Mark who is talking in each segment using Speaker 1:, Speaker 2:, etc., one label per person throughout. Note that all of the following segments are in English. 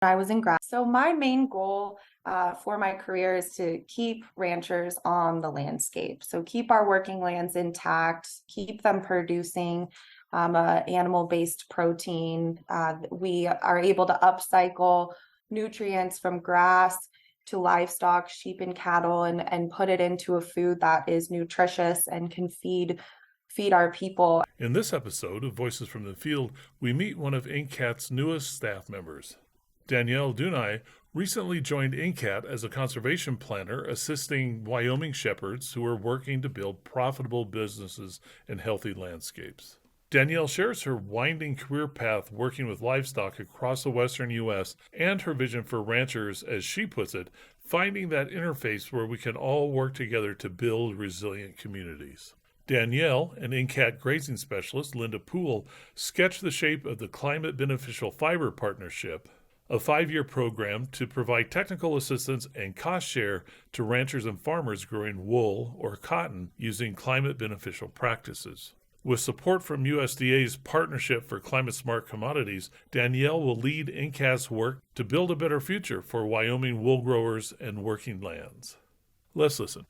Speaker 1: I was in grad. So my main goal for my career is to keep ranchers on the landscape. So keep our working lands intact, keep them producing animal-based protein. We are able to upcycle nutrients from grass to livestock, sheep and cattle, and put it into a food that is nutritious and can feed our people.
Speaker 2: In this episode of Voices from the Field, we meet one of NCAT's newest staff members. Danielle Duni recently joined NCAT as a conservation planner, assisting Wyoming shepherds who are working to build profitable businesses and healthy landscapes. Danielle shares her winding career path working with livestock across the western U.S. and her vision for ranchers, as she puts it, finding that interface where we can all work together to build resilient communities. Danielle and NCAT grazing specialist Linda Poole sketched the shape of the Climate Beneficial Fiber Partnership, a 5-year program to provide technical assistance and cost share to ranchers and farmers growing wool or cotton using climate beneficial practices. With support from USDA's Partnership for Climate-Smart Commodities, Danielle will lead NCAT's work to build a better future for Wyoming wool growers and working lands. Let's listen.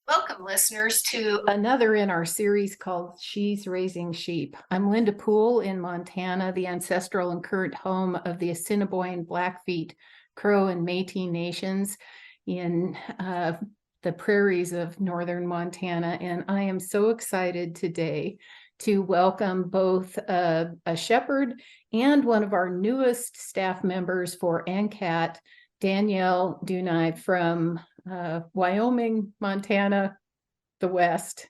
Speaker 3: Welcome, listeners, to another in our series called She's Raising Sheep. I'm Linda Poole in Montana, the ancestral and current home of the Assiniboine, Blackfeet, Crow, and Métis nations in the prairies of northern Montana. And I am so excited today to welcome both a shepherd and one of our newest staff members for NCAT, Danielle Duni from Wyoming, Montana, the West.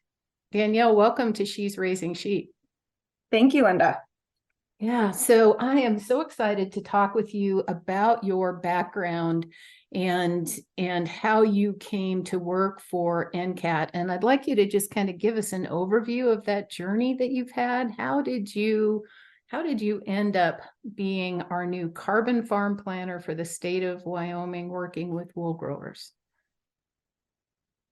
Speaker 3: Danielle, welcome to She's Raising Sheep.
Speaker 1: Thank you, Linda.
Speaker 3: Yeah, so I am so excited to talk with you about your background and how you came to work for NCAT. And I'd like you to just kind of give us an overview of that journey that you've had. How did you end up being our new carbon farm planner for the state of Wyoming, working with wool growers?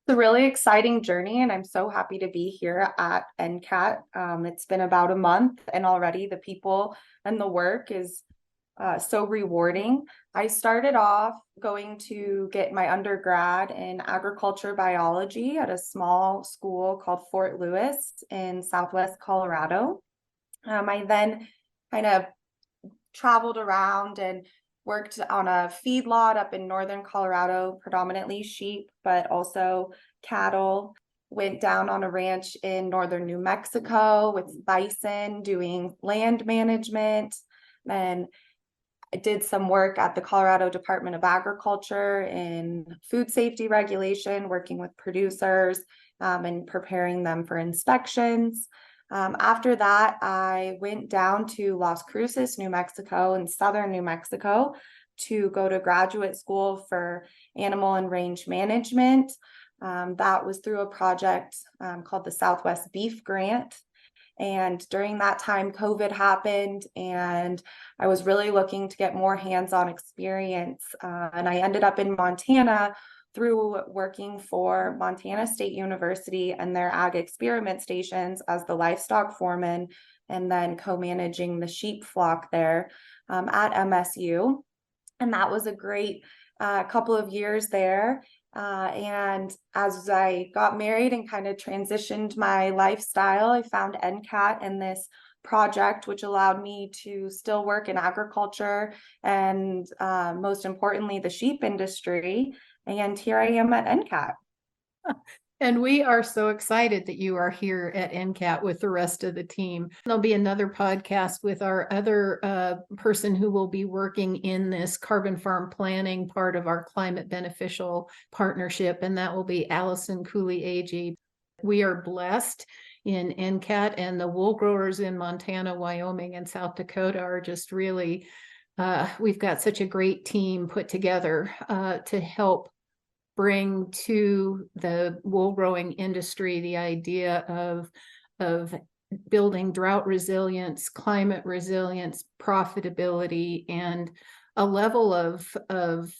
Speaker 1: It's a really exciting journey, and I'm so happy to be here at NCAT. It's been about a month, and already the people and the work is so rewarding. I started off going to get my undergrad in agriculture biology at a small school called Fort Lewis in Southwest Colorado. I then kind of traveled around and worked on a feedlot up in northern Colorado, predominantly sheep, but also cattle. Went down on a ranch in northern New Mexico with bison, doing land management. Then I did some work at the Colorado Department of Agriculture in food safety regulation, working with producers and preparing them for inspections. After that, I went down to Las Cruces, New Mexico, in southern New Mexico to go to graduate school for animal and range management. That was through a project called the Southwest Beef Grant. And during that time, COVID happened, and I was really looking to get more hands-on experience. And I ended up in Montana through working for Montana State University and their ag experiment stations as the livestock foreman, and then co-managing the sheep flock there at MSU. And that was a great couple of years there. And as I got married and kind of transitioned my lifestyle, I found NCAT and this project, which allowed me to still work in agriculture and most importantly, the sheep industry. And here I am at NCAT.
Speaker 3: And we are so excited that you are here at NCAT with the rest of the team. There'll be another podcast with our other person who will be working in this carbon farm planning part of our climate beneficial partnership, and that will be Allison Cooley-Agee. We are blessed in NCAT, and the wool growers in Montana, Wyoming, and South Dakota are just really, we've got such a great team put together to help bring to the wool growing industry the idea of building drought resilience, climate resilience, profitability, and a level of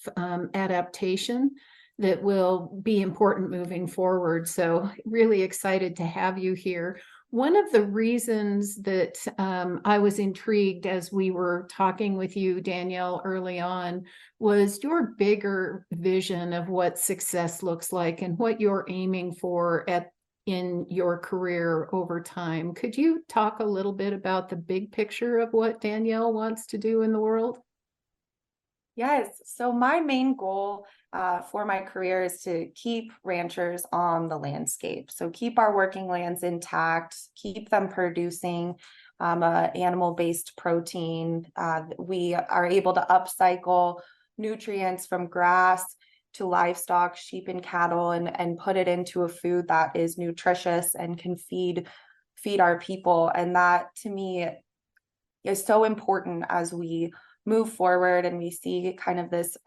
Speaker 3: adaptation that will be important moving forward. So really excited to have you here. One of the reasons that I was intrigued as we were talking with you, Danielle, early on, was your bigger vision of what success looks like and what you're aiming for in your career over time. Could you talk a little bit about the big picture of what Danielle wants to do in the world?
Speaker 1: Yes. So my main goal for my career is to keep ranchers on the landscape. So keep our working lands intact, keep them producing animal-based protein. We are able to upcycle nutrients from grass to livestock, sheep and cattle, and put it into a food that is nutritious and can feed our people. And that to me is so important as we move forward and we see kind of this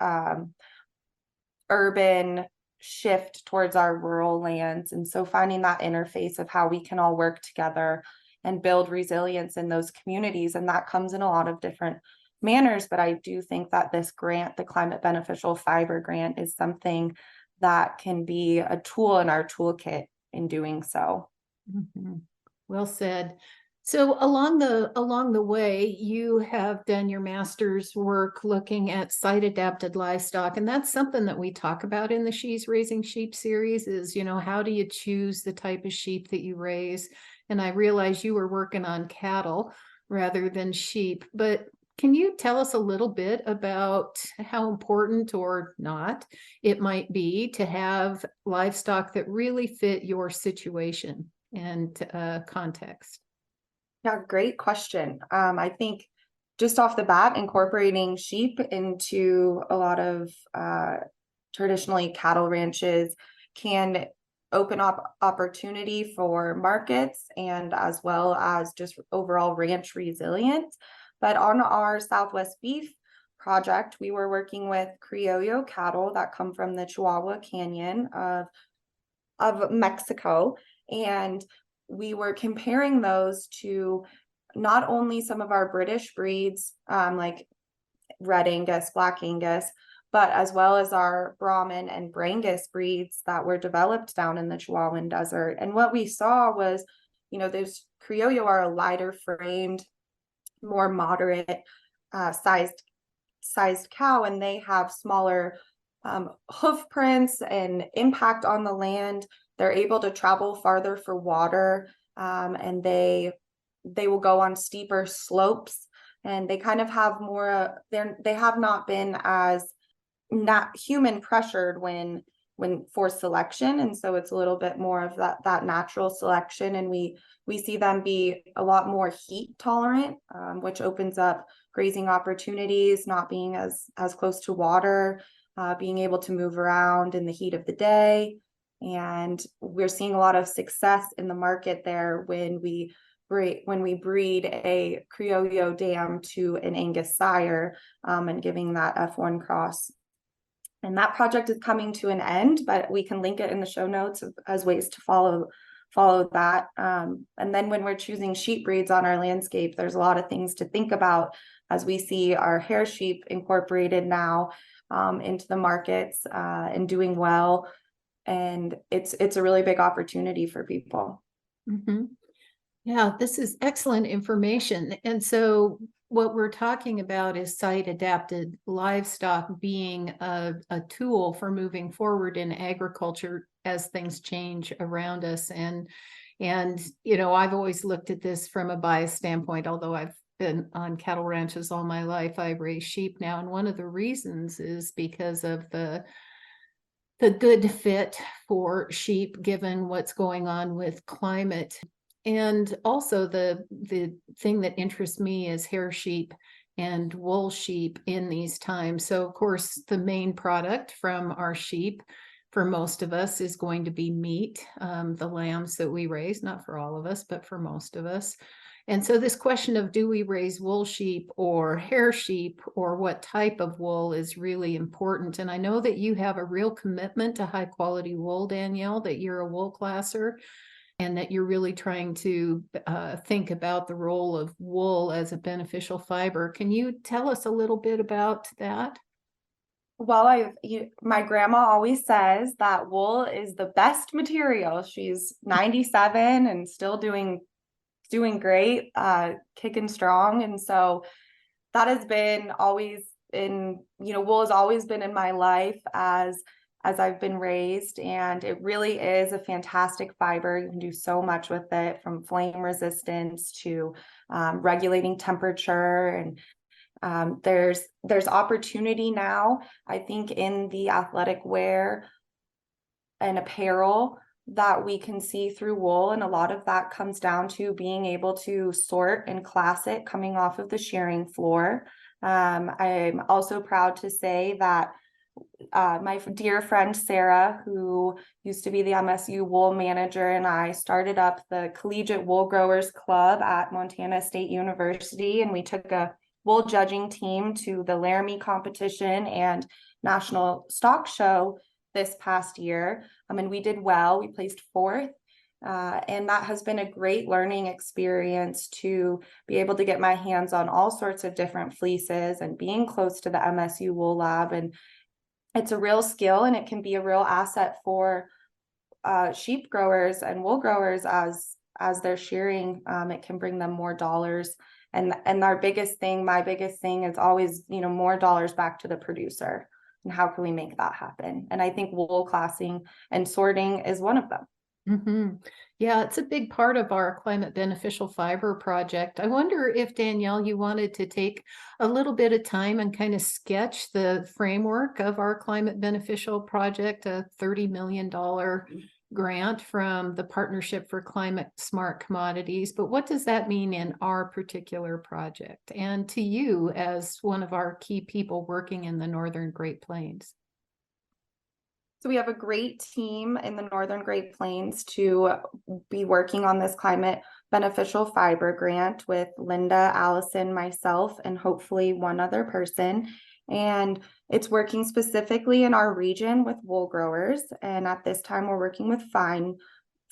Speaker 1: urban shift towards our rural lands. And so finding that interface of how we can all work together and build resilience in those communities. And that comes in a lot of different manners. But I do think that this grant, the Climate Beneficial Fiber Grant, is something that can be a tool in our toolkit in doing so.
Speaker 3: Mm-hmm. Well said. So along the way, you have done your master's work looking at site adapted livestock, and that's something that we talk about in the She's Raising Sheep series is, how do you choose the type of sheep that you raise? And I realize you were working on cattle rather than sheep, but can you tell us a little bit about how important or not it might be to have livestock that really fit your situation and context?
Speaker 1: Yeah, great question. I think just off the bat, incorporating sheep into a lot of traditionally cattle ranches can open up opportunity for markets and as well as just overall ranch resilience. But on our Southwest Beef project, we were working with Criollo cattle that come from the Chihuahua Canyon of Mexico. And we were comparing those to not only some of our British breeds, like Red Angus, Black Angus, but as well as our Brahman and Brangus breeds that were developed down in the Chihuahuan Desert. And what we saw was, those Criollo are a lighter framed, more moderate sized cow, and they have smaller hoof prints and impact on the land. They're able to travel farther for water, and they will go on steeper slopes, and they kind of have more they have not been as not human pressured when for selection, and so it's a little bit more of that natural selection. And we see them be a lot more heat tolerant, which opens up grazing opportunities, not being as close to water, being able to move around in the heat of the day. And we're seeing a lot of success in the market there when we breed a Criollo dam to an Angus sire, and giving that F1 cross. And that project is coming to an end, but we can link it in the show notes as ways to follow that. And then when we're choosing sheep breeds on our landscape, there's a lot of things to think about as we see our hair sheep incorporated now into the markets and doing well. And it's a really big opportunity for people.
Speaker 3: Mm-hmm. Yeah, this is excellent information. And so what we're talking about is site adapted livestock being a tool for moving forward in agriculture as things change around us. And I've always looked at this from a bias standpoint, although I've been on cattle ranches all my life. I raise sheep now. And one of the reasons is because of the good fit for sheep, given what's going on with climate. And also the thing that interests me is hair sheep and wool sheep in these times. So of course, the main product from our sheep for most of us is going to be meat, the lambs that we raise, not for all of us, but for most of us. And so this question of do we raise wool sheep or hair sheep or what type of wool is really important. And I know that you have a real commitment to high quality wool, Danielle, that you're a wool classer, and that you're really trying to think about the role of wool as a beneficial fiber. Can you tell us a little bit about that?
Speaker 1: Well, my grandma always says that wool is the best material. She's 97 and still doing doing great, kicking strong. And so that has been always wool has always been in my life as I've been raised, and it really is a fantastic fiber. You can do so much with it, from flame resistance to regulating temperature. And there's opportunity now, I think, in the athletic wear and apparel that we can see through wool. And a lot of that comes down to being able to sort and class it coming off of the shearing floor. I'm also proud to say that my dear friend Sarah, who used to be the MSU wool manager, and I started up the Collegiate Woolgrowers Club at Montana State University, and we took a wool judging team to the Laramie competition and National Stock Show this past year. And we did well. We placed fourth. And that has been a great learning experience to be able to get my hands on all sorts of different fleeces and being close to the MSU Wool Lab. And it's a real skill, and it can be a real asset for sheep growers and wool growers as they're shearing. It can bring them more dollars. And my biggest thing is always, more dollars back to the producer. And how can we make that happen? And I think wool classing and sorting is one of them.
Speaker 3: Mm-hmm. Yeah, it's a big part of our climate beneficial fiber project. I wonder if, Danielle, you wanted to take a little bit of time and kind of sketch the framework of our climate beneficial project, a $30 million grant from the Partnership for Climate-Smart Commodities. But what does that mean in our particular project, and to you as one of our key people working in the Northern Great Plains?
Speaker 1: So we have a great team in the Northern Great Plains to be working on this climate beneficial fiber grant with Linda, Allison, myself, and hopefully one other person. And it's working specifically in our region with wool growers. And at this time, we're working with fine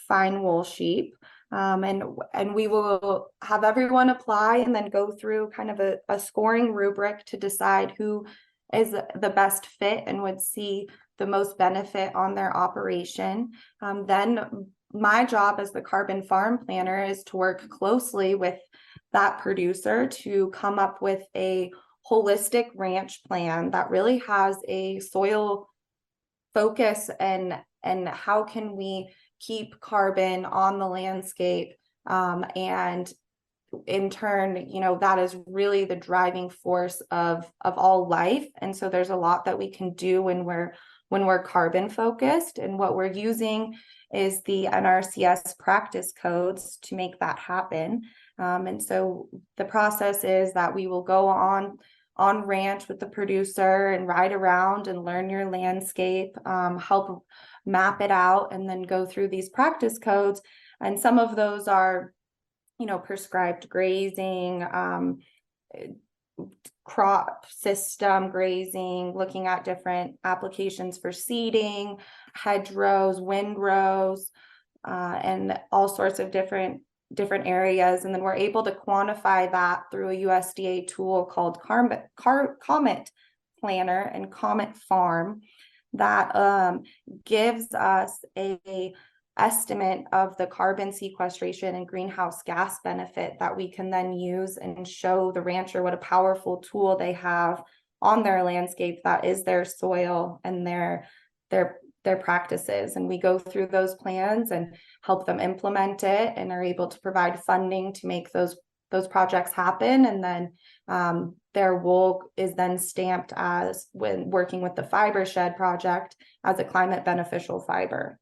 Speaker 1: wool sheep. And we will have everyone apply and then go through kind of a scoring rubric to decide who is the best fit and would see the most benefit on their operation. Then my job as the carbon farm planner is to work closely with that producer to come up with a holistic ranch plan that really has a soil focus and how can we keep carbon on the landscape, and in turn, that is really the driving force of all life. And so there's a lot that we can do when we're carbon focused, and what we're using is the NRCS practice codes to make that happen. And so the process is that we will go on ranch with the producer and ride around and learn your landscape, help map it out, and then go through these practice codes. And some of those are, prescribed grazing, crop system grazing, looking at different applications for seeding, hedgerows, windrows, and all sorts of different areas. And then we're able to quantify that through a USDA tool called Comet Planner and Comet Farm that gives us a estimate of the carbon sequestration and greenhouse gas benefit that we can then use and show the rancher what a powerful tool they have on their landscape that is their soil and their practices. And we go through those plans and help them implement it, and are able to provide funding to make those projects happen. And then their wool is then stamped as, when working with the Fiber Shed project, as a climate beneficial fiber.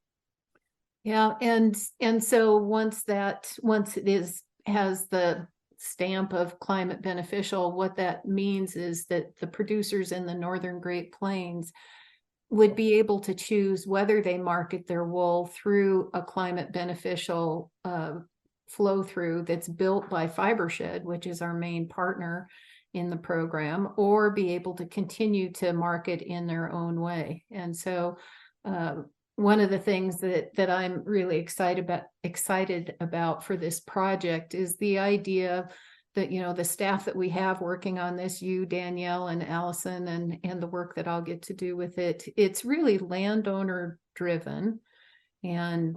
Speaker 3: Yeah, and so once it has the stamp of climate beneficial, what that means is that the producers in the Northern Great Plains would be able to choose whether they market their wool through a climate beneficial flow through that's built by Fiber Shed, which is our main partner in the program, or be able to continue to market in their own way. And so one of the things that I'm really excited about for this project is the idea that, the staff that we have working on this, you, Danielle, and Allison, and the work that I'll get to do with it, it's really landowner driven. And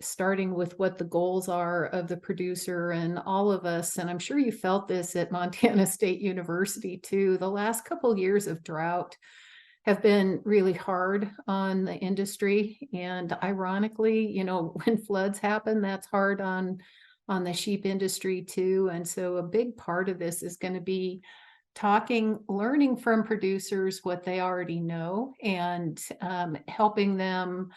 Speaker 3: starting with what the goals are of the producer and all of us. And I'm sure you felt this at Montana State University too. The last couple of years of drought have been really hard on the industry. And ironically, you know, when floods happen, that's hard on the sheep industry too. And so a big part of this is going to be learning from producers what they already know, and helping them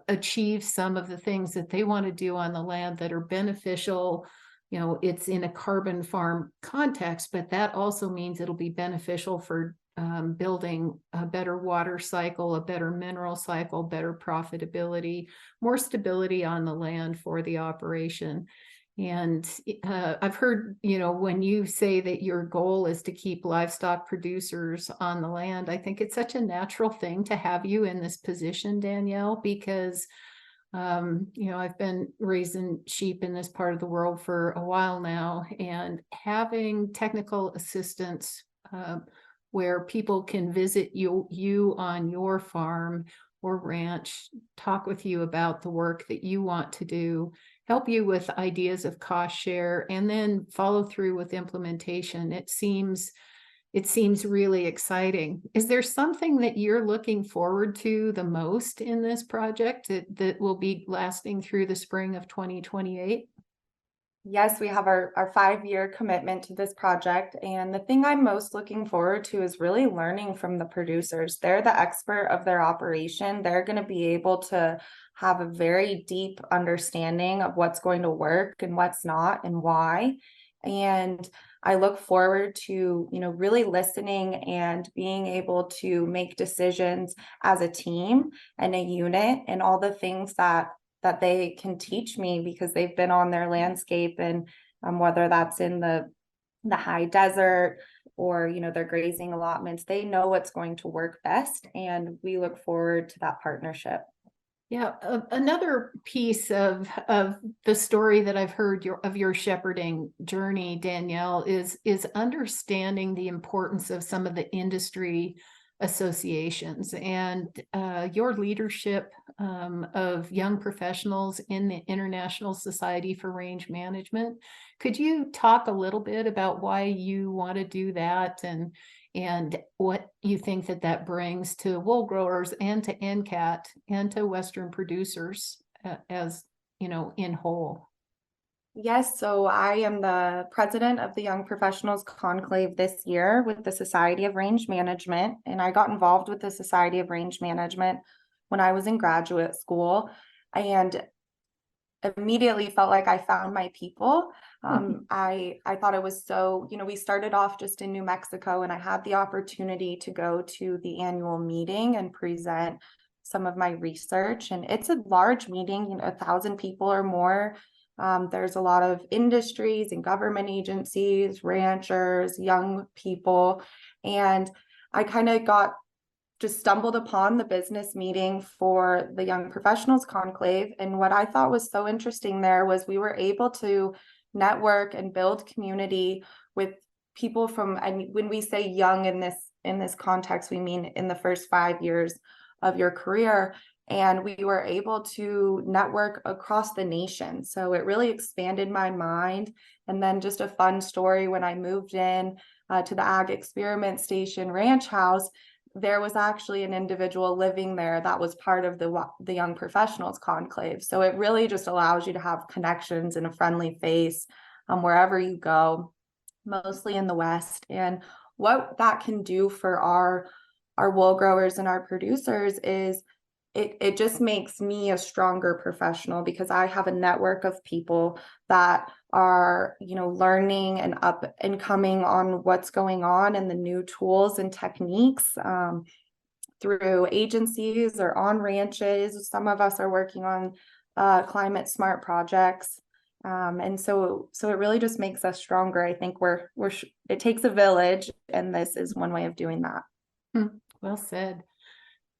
Speaker 3: achieve some of the things that they want to do on the land that are beneficial. You know, it's in a carbon farm context, but that also means it'll be beneficial for building a better water cycle, a better mineral cycle, better profitability, more stability on the land for the operation. And I've heard, you know, when you say that your goal is to keep livestock producers on the land, I think it's such a natural thing to have you in this position, Danielle, because, you know, I've been raising sheep in this part of the world for a while now, and having technical assistance where people can visit you on your farm or ranch, talk with you about the work that you want to do, help you with ideas of cost share, and then follow through with implementation. It seems really exciting. Is there something that you're looking forward to the most in this project that will be lasting through the spring of 2028?
Speaker 1: Yes, we have our 5-year commitment to this project. And the thing I'm most looking forward to is really learning from the producers. They're the expert of their operation. They're going to be able to have a very deep understanding of what's going to work and what's not and why. And I look forward to, you know, really listening and being able to make decisions as a team and a unit, and all the things that they can teach me, because they've been on their landscape, and whether that's in the high desert or, you know, their grazing allotments, they know what's going to work best, and we look forward to that partnership.
Speaker 3: Yeah, another piece of the story that I've heard of your shepherding journey, Danielle, is understanding the importance of some of the industry associations and your leadership of young professionals in the International Society for Range Management. Could you talk a little bit about why you want to do that, and what you think that brings to Woolgrowers and to NCAT and to Western producers as, you know, in whole?
Speaker 1: Yes, so I am the president of the Young Professionals Conclave this year with the Society of Range Management, and I got involved with the Society of Range Management when I was in graduate school, and immediately felt like I found my people. I thought it was so, you know, we started off just in New Mexico, and I had the opportunity to go to the annual meeting and present some of my research, and it's a large meeting, you know, 1,000 people or more. There's a lot of industries and government agencies, ranchers, young people, and I kind of just stumbled upon the business meeting for the Young Professionals Conclave. And what I thought was so interesting there was we were able to network and build community with people from, and when we say young in this context, we mean in the first 5 years of your career. And we were able to network across the nation. So it really expanded my mind. And then just a fun story, when I moved in to the Ag Experiment Station Ranch House, there was actually an individual living there that was part of the Young Professionals Conclave. So it really just allows you to have connections and a friendly face wherever you go, mostly in the West. And what that can do for our wool growers and our producers is it just makes me a stronger professional, because I have a network of people that are, you know, learning and up and coming on what's going on and the new tools and techniques through agencies or on ranches. Some of us are working on climate-smart projects. And so it really just makes us stronger. I think it takes a village, and this is one way of doing that.
Speaker 3: Well said.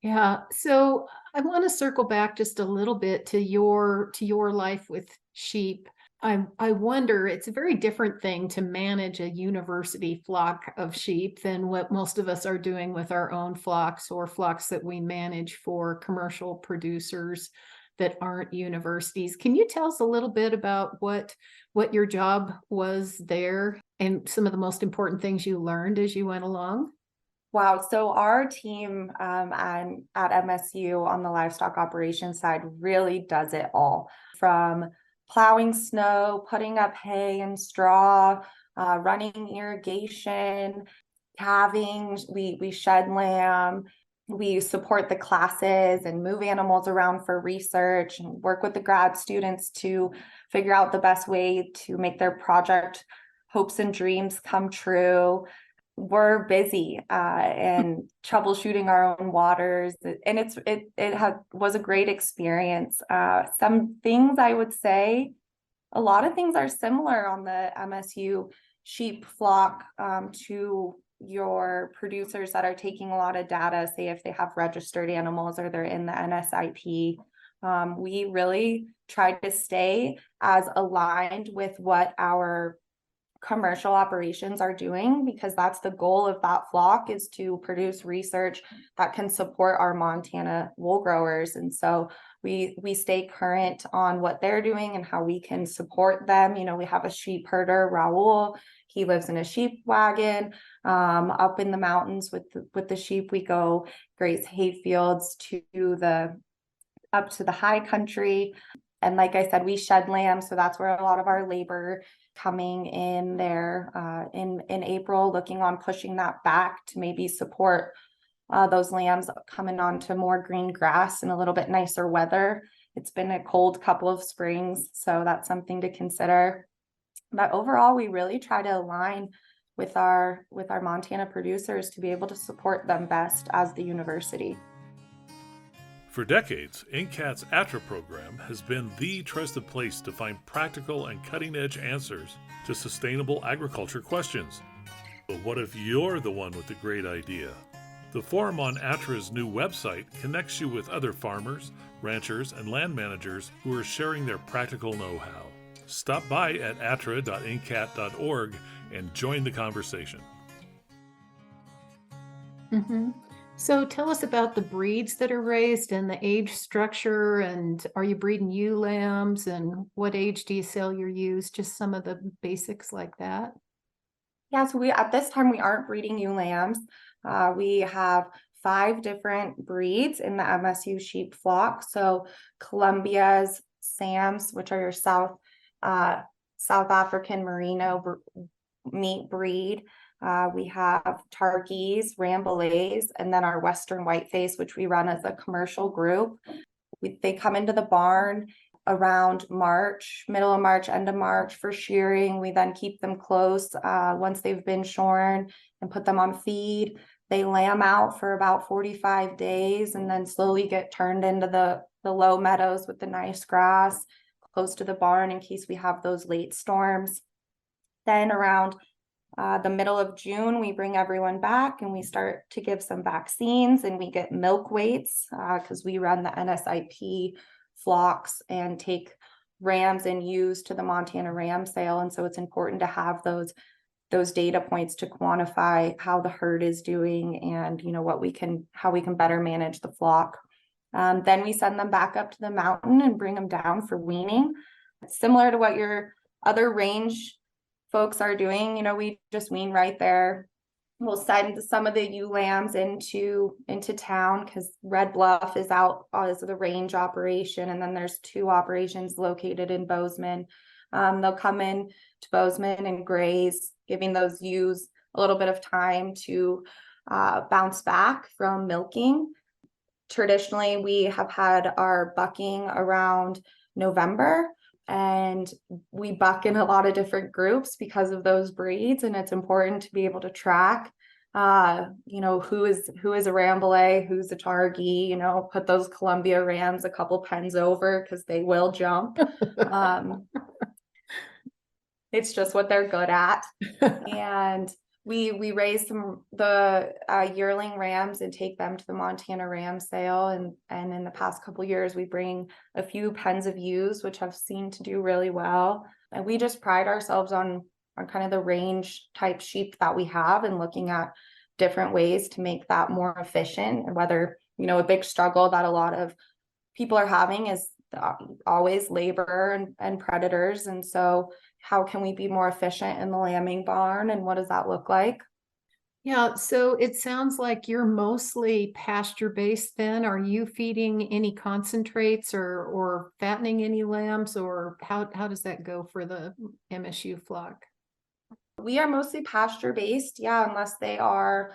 Speaker 3: Yeah. So I want to circle back just a little bit to your life with sheep. I wonder, it's a very different thing to manage a university flock of sheep than what most of us are doing with our own flocks or flocks that we manage for commercial producers. that aren't universities. Can you tell us a little bit about what your job was there and some of the most important things you learned as you went along?
Speaker 1: Wow. So our team and at MSU on the livestock operations side really does it all, from plowing snow, putting up hay and straw, running irrigation, calving. We shed lamb. We support the classes and move animals around for research and work with the grad students to figure out the best way to make their project hopes and dreams come true. We're busy and troubleshooting our own waters, and was a great experience. Some things I would say, a lot of things are similar on the MSU sheep flock to your producers that are taking a lot of data, say if they have registered animals or they're in the NSIP. We really try to stay as aligned with what our commercial operations are doing, because that's the goal of that flock, is to produce research that can support our Montana wool growers. And so we stay current on what they're doing and how we can support them. You know, we have a sheep herder, Raul. He lives in a sheep wagon up in the mountains with the sheep. We go graze hay fields up to the high country. And like I said, we shed lamb. So that's where a lot of our labor coming in there in April, looking on pushing that back to maybe support those lambs coming onto more green grass and a little bit nicer weather. It's been a cold couple of springs, so that's something to consider. But overall, we really try to align with our Montana producers to be able to support them best as the university.
Speaker 2: For decades, NCAT's ATRA program has been the trusted place to find practical and cutting-edge answers to sustainable agriculture questions. But what if you're the one with the great idea? The forum on ATRA's new website connects you with other farmers, ranchers, and land managers who are sharing their practical know-how. Stop by at atra.ncat.org and join the conversation.
Speaker 3: Mm-hmm. So tell us about the breeds that are raised and the age structure, and are you breeding ewe lambs, and what age do you sell your ewes? Just some of the basics like that.
Speaker 1: Yeah, so at this time we aren't breeding ewe lambs. We have 5 different breeds in the MSU sheep flock. So Columbia's, Sam's, which are your South African Merino meat breed. We have Targees, Rambouillets, and then our Western Whiteface, which we run as a commercial group. They come into the barn around March, middle of March, end of March for shearing. We then keep them close once they've been shorn and put them on feed. They lamb out for about 45 days and then slowly get turned into the low meadows with the nice grass close to the barn in case we have those late storms. Then around the middle of June, we bring everyone back and we start to give some vaccines, and we get milk weights because we run the NSIP flocks and take rams and ewes to the Montana ram sale. And so it's important to have those data points to quantify how the herd is doing and, you know, how we can better manage the flock. Then we send them back up to the mountain and bring them down for weaning. Similar to what your other range folks are doing, you know, we just wean right there. We'll send some of the ewe lambs into town because Red Bluff is out as the range operation, and then there's 2 operations located in Bozeman. They'll come in to Bozeman and graze, giving those ewes a little bit of time to bounce back from milking. Traditionally, we have had our bucking around November, and we buck in a lot of different groups because of those breeds, and it's important to be able to track you know, who is a Rambouillet, who's a Targhee, you know, put those Columbia rams a couple pens over because they will jump. It's just what they're good at. And we raise the yearling rams and take them to the Montana ram sale, and in the past couple of years we bring a few pens of ewes, which have seemed to do really well. And we just pride ourselves on kind of the range type sheep that we have, and looking at different ways to make that more efficient. And whether, you know, a big struggle that a lot of people are having is always labor and predators. And so how can we be more efficient in the lambing barn, and what does that look like?
Speaker 3: Yeah, so it sounds like you're mostly pasture-based then. Are you feeding any concentrates or fattening any lambs, or how does that go for the MSU flock?
Speaker 1: We are mostly pasture based, yeah, unless they are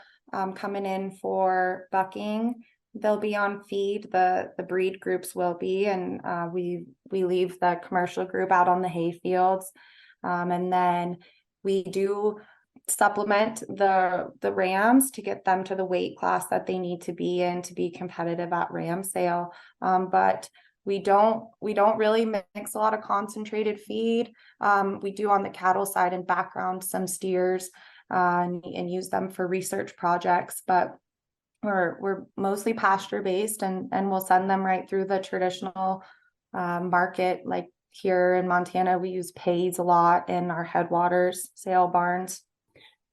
Speaker 1: coming in for bucking. They'll be on feed. The breed groups will be, and we leave the commercial group out on the hay fields, and then we do supplement the rams to get them to the weight class that they need to be in to be competitive at ram sale. But we don't really mix a lot of concentrated feed. We do on the cattle side and background some steers and use them for research projects, but we're mostly pasture based, and we'll send them right through the traditional market. Like here in Montana, we use pays a lot in our headwaters sale barns.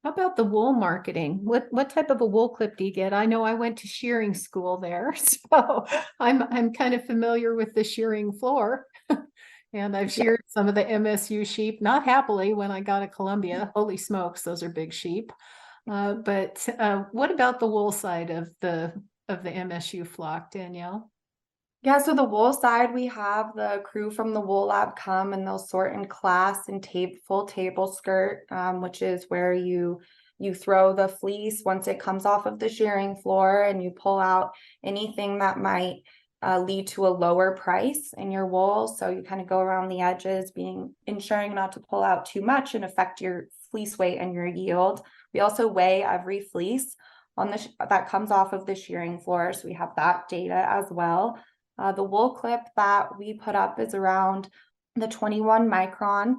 Speaker 3: How about the wool marketing? What type of a wool clip do you get? I know I went to shearing school there, so I'm kind of familiar with the shearing floor. And I've sheared some of the MSU sheep, not happily when I got to Columbia. Holy smokes, those are big sheep. But what about the wool side of the MSU flock, Danielle?
Speaker 1: Yeah, so the wool side, we have the crew from the wool lab come and they'll sort in class and full table skirt, which is where you throw the fleece once it comes off of the shearing floor, and you pull out anything that might lead to a lower price in your wool. So you kind of go around the edges, ensuring not to pull out too much and affect your fleece weight and your yield. We also weigh every fleece on that comes off of the shearing floor, so we have that data as well. The wool clip that we put up is around the 21 micron,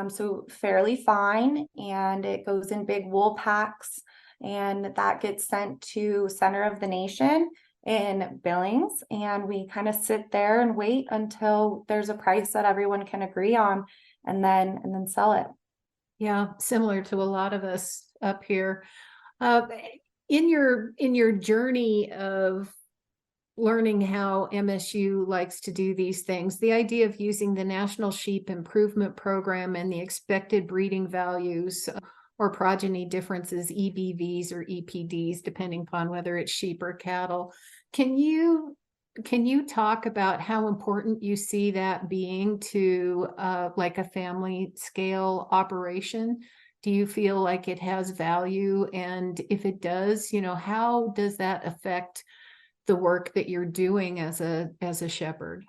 Speaker 1: so fairly fine, and it goes in big wool packs, and that gets sent to center of the nation in Billings, and we kind of sit there and wait until there's a price that everyone can agree on, and then sell it.
Speaker 3: Yeah, similar to a lot of us up here. In your journey of learning how MSU likes to do these things, the idea of using the National Sheep Improvement Program and the expected breeding values or progeny differences, EBVs or EPDs, depending upon whether it's sheep or cattle. Can you talk about how important you see that being to like a family scale operation? Do you feel like it has value? And if it does, how does that affect the work that you're doing as a shepherd?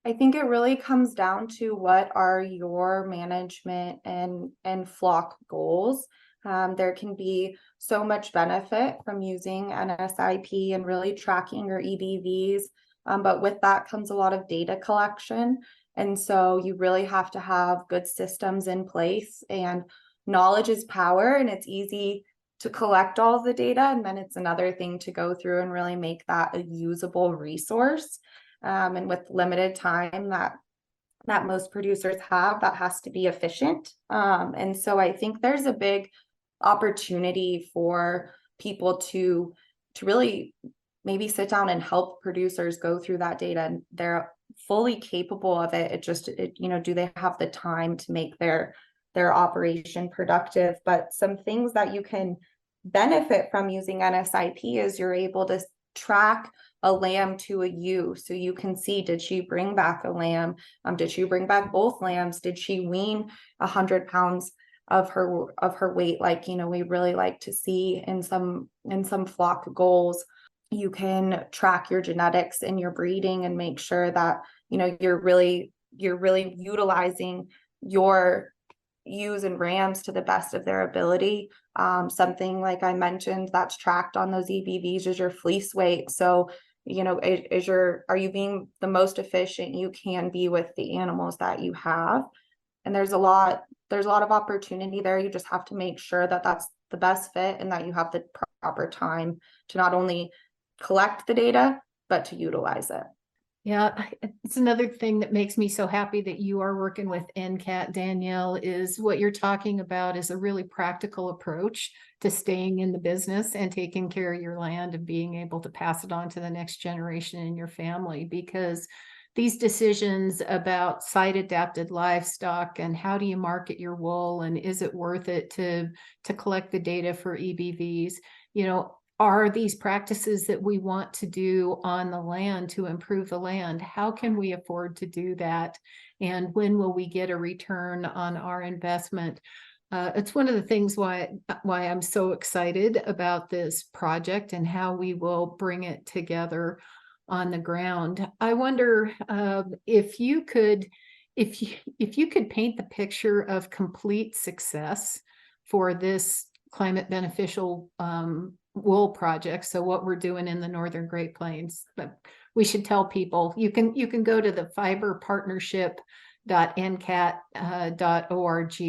Speaker 1: I think it really comes down to what are your management and flock goals. There can be so much benefit from using NSIP and really tracking your EBVs, but with that comes a lot of data collection. And so you really have to have good systems in place, and knowledge is power, and it's easy to collect all the data, and then it's another thing to go through and really make that a usable resource. And with limited time that most producers have, that has to be efficient. And so I think there's a big opportunity for people to really maybe sit down and help producers go through that data, and they're fully capable of it. Do they have the time to make their operation productive? But some things that you can benefit from using NSIP is you're able to track a lamb to a ewe, so you can see, did she bring back a lamb? Did she bring back both lambs? Did she wean 100 pounds of her weight? Like, we really like to see in some flock goals. You can track your genetics and your breeding and make sure that you're really utilizing your ewes and rams to the best of their ability. Something like I mentioned that's tracked on those EBVs is your fleece weight. So are you being the most efficient you can be with the animals that you have? And there's a lot of opportunity there. You just have to make sure that that's the best fit, and that you have the proper time to not only collect the data, but to utilize it.
Speaker 3: Yeah, it's another thing that makes me so happy that you are working with NCAT, Danielle, is what you're talking about is a really practical approach to staying in the business and taking care of your land and being able to pass it on to the next generation in your family. Because these decisions about site adapted livestock and how do you market your wool, and is it worth it to collect the data for EBVs? You know, are these practices that we want to do on the land to improve the land? How can we afford to do that? And when will we get a return on our investment? It's one of the things why I'm so excited about this project and how we will bring it together on the ground. I wonder if you could paint the picture of complete success for this climate beneficial wool project. So what we're doing in the Northern Great Plains, but we should tell people you can go to the fiberpartnership.ncat.org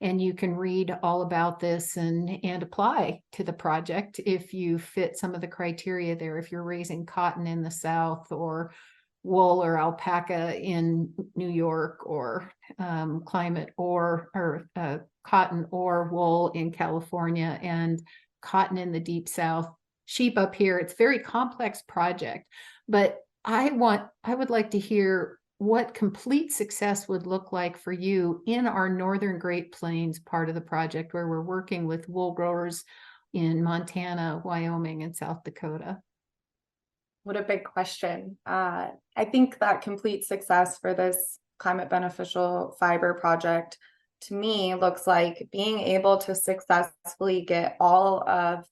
Speaker 3: and you can read all about this and apply to the project if you fit some of the criteria there. If you're raising cotton in the South, or wool or alpaca in New York, or climate or cotton or wool in California, and cotton in the Deep South, sheep up here. It's a very complex project, but I would like to hear what complete success would look like for you in our Northern Great Plains part of the project, where we're working with wool growers in Montana, Wyoming, and South Dakota.
Speaker 1: What a big question. I think that complete success for this climate beneficial fiber project, to me, looks like being able to successfully get all of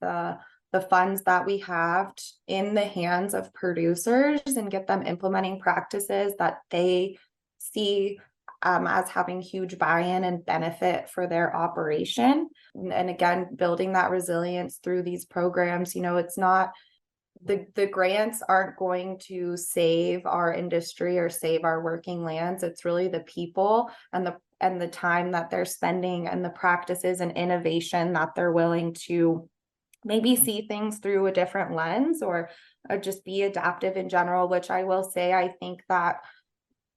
Speaker 1: the funds that we have in the hands of producers and get them implementing practices that they see as having huge buy-in and benefit for their operation. And again, building that resilience through these programs. You know, it's not the grants aren't going to save our industry or save our working lands. It's really the people and the time that they're spending and the practices and innovation that they're willing to maybe see things through a different lens, or just be adaptive in general, which I will say, I think that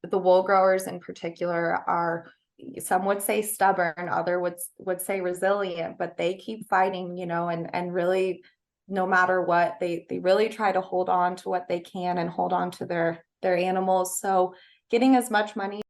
Speaker 1: the wool growers in particular are, some would say stubborn, other would say resilient, but they keep fighting, you know, and really, no matter what, they really try to hold on to what they can and hold on to their animals. So getting as much money